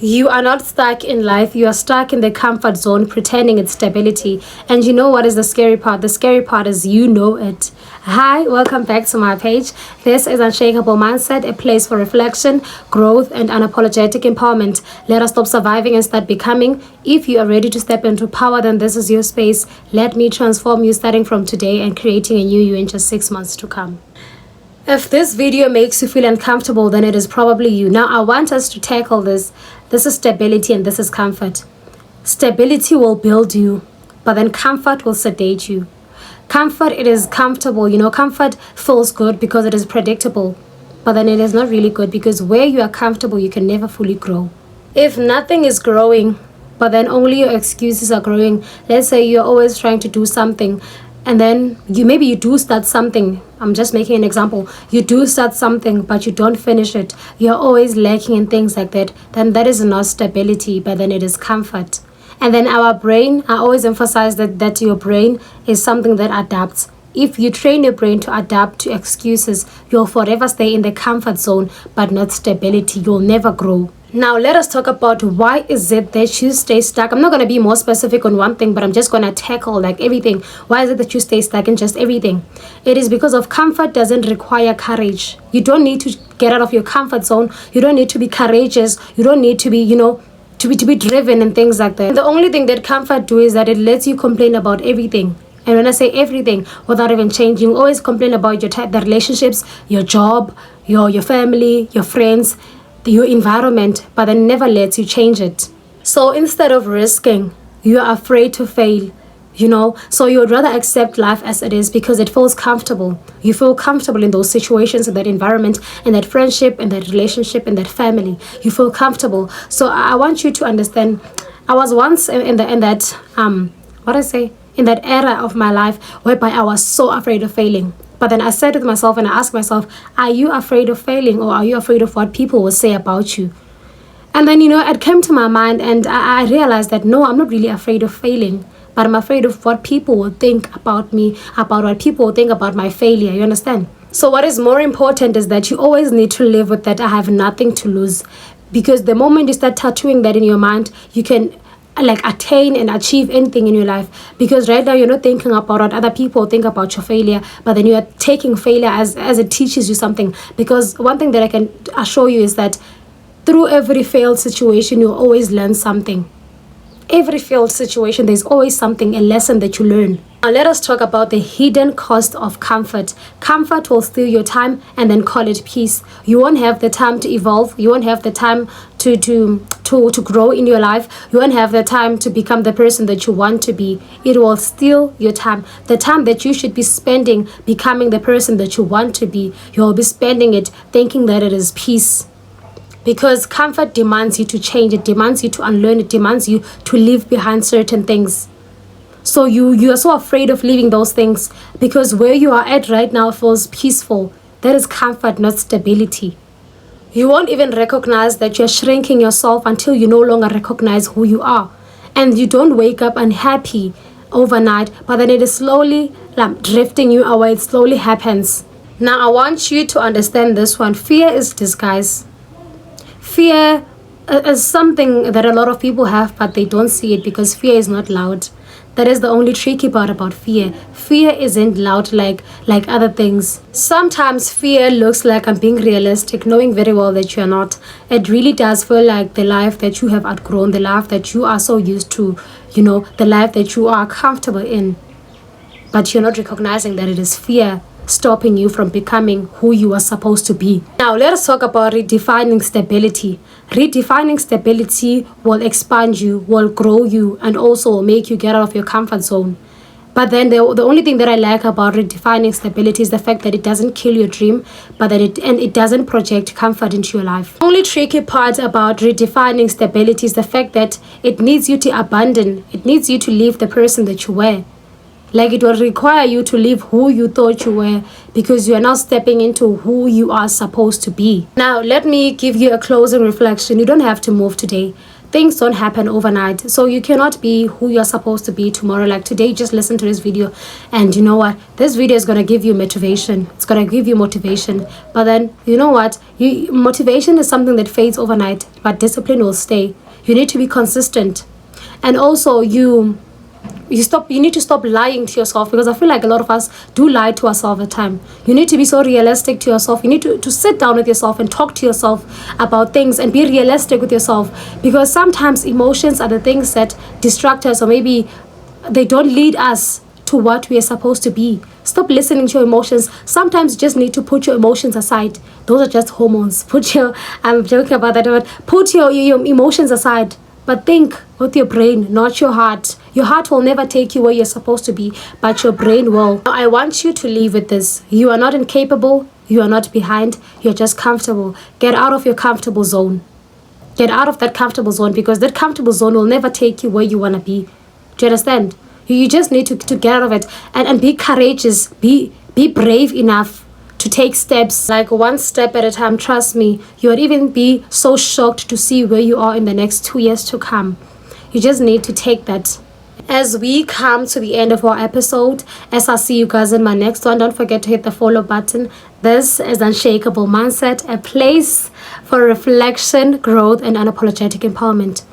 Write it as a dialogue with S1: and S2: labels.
S1: You are not stuck in life. You are stuck in the comfort zone pretending it's stability. And you know what is the scary part? The scary part is you know it. Hi, welcome back to my page. This is Unshakable Mindset, a place for reflection, growth, and unapologetic empowerment. Let us stop surviving and start becoming. If you are ready to step into power, then this is your space. Let me transform you starting from today and creating a new you in just 6 months to come. If this video makes you feel uncomfortable, then it is probably you. Now, I want us to tackle this. This is stability and this is comfort. Stability will build you, but then comfort will sedate you. Comfort, it is comfortable. Comfort feels good because it is predictable, but then it is not really good because where you are comfortable, you can never fully grow. If nothing is growing, but then only your excuses are growing, let's say you're always trying to do something, and then you do start something. I'm just making an example. You do start something, but you don't finish it. You're always lacking in things like that. Then that is not stability, but then it is comfort. And then our brain, I always emphasize that your brain is something that adapts. If you train your brain to adapt to excuses, you'll forever stay in the comfort zone, but not stability. You'll never grow. Now, let us talk about why is it that you stay stuck. I'm not going to be more specific on one thing, but I'm just going to tackle like everything. Why is it that you stay stuck in just everything? It is because of comfort doesn't require courage. You don't need to get out of your comfort zone. You don't need to be courageous. You don't need to be, to be driven and things like that. The only thing that comfort do is that it lets you complain about everything. And when I say everything, without even changing, you always complain about the relationships, your job, your family, your friends, your environment, but then never lets you change it. So instead of risking, you are afraid to fail, so you would rather accept life as it is because it feels comfortable. You feel comfortable in those situations, in that environment, in that friendship, in that relationship, in that family. You feel comfortable. So I want you to understand, I was once in that era of my life whereby I was so afraid of failing. But then I said with myself and I asked myself, are you afraid of failing or are you afraid of what people will say about you? And then, it came to my mind and I realized that no, I'm not really afraid of failing, but I'm afraid of what people will think about me, about what people will think about my failure. You understand? So what is more important is that you always need to live with that I have nothing to lose. Because the moment you start tattooing that in your mind, you can attain and achieve anything in your life, because right now you're not thinking about what other people think about your failure, but then you are taking failure as it teaches you something. Because one thing that I can assure you is that through every failed situation you'll always learn something. Every failed situation, there's always something, a lesson that you learn. Now let us talk about the hidden cost of comfort. Comfort will steal your time and then call it peace. You won't have the time to evolve. You won't have the time to grow in your life. You won't have the time to become the person that you want to be. It will steal your time. The time that you should be spending becoming the person that you want to be, you'll be spending it thinking that it is peace. Because comfort demands you to change, it demands you to unlearn, it demands you to leave behind certain things. So you are so afraid of leaving those things because where you are at right now feels peaceful. That is comfort, not stability. You won't even recognize that you're shrinking yourself until you no longer recognize who you are. And you don't wake up unhappy overnight, but then it is slowly drifting you away. It slowly happens. Now I want you to understand this one. Fear is disguise. Fear is something that a lot of people have, but they don't see it because fear is not loud. That is the only tricky part about fear. Fear isn't loud like other things. Sometimes fear looks like I'm being realistic, knowing very well that you're not. It really does feel like the life that you have outgrown, the life that you are so used to, the life that you are comfortable in. But you're not recognizing that it is fear stopping you from becoming who you are supposed to be. Now let us talk about redefining stability. Redefining stability will expand you, will grow you, and also make you get out of your comfort zone. But then the only thing that I like about redefining stability is the fact that it doesn't kill your dream, but that it doesn't project comfort into your life. The only tricky part about redefining stability is the fact that it needs you to abandon, it needs you to leave the person that you were. It will require you to leave who you thought you were because you are now stepping into who you are supposed to be. Now, let me give you a closing reflection. You don't have to move today. things don't happen overnight. So you cannot be who you're supposed to be tomorrow. Like today, just listen to this video, and you know what? This video is gonna give you motivation. It's gonna give you motivation. But then you know what? Motivation is something that fades overnight, but discipline will stay. You need to be consistent, and also you need to stop lying to yourself, because I feel like a lot of us do lie to ourselves at time. You need to be so realistic to yourself. You need to sit down with yourself and talk to yourself about things and be realistic with yourself, because sometimes emotions are the things that distract us, or maybe they don't lead us to what we are supposed to be. Stop listening to your emotions. Sometimes you just need to put your emotions aside. Those are just hormones. I'm joking about that, but put your emotions aside. But think with your brain, not your heart. Your heart will never take you where you're supposed to be, but your brain will. Now, I want you to leave with this. You are not incapable. You are not behind. You're just comfortable. Get out of your comfortable zone. Get out of that comfortable zone, because that comfortable zone will never take you where you want to be. Do you understand? You just need to get out of it and be courageous. Be brave enough to take steps, like one step at a time. Trust me, you would even be so shocked to see where you are in the next 2 years to come. You just need to take that. As we come to the end of our episode, as I see you guys in my next one, don't forget to hit the follow button. This is Unshakable Mindset, a place for reflection, growth, and unapologetic empowerment.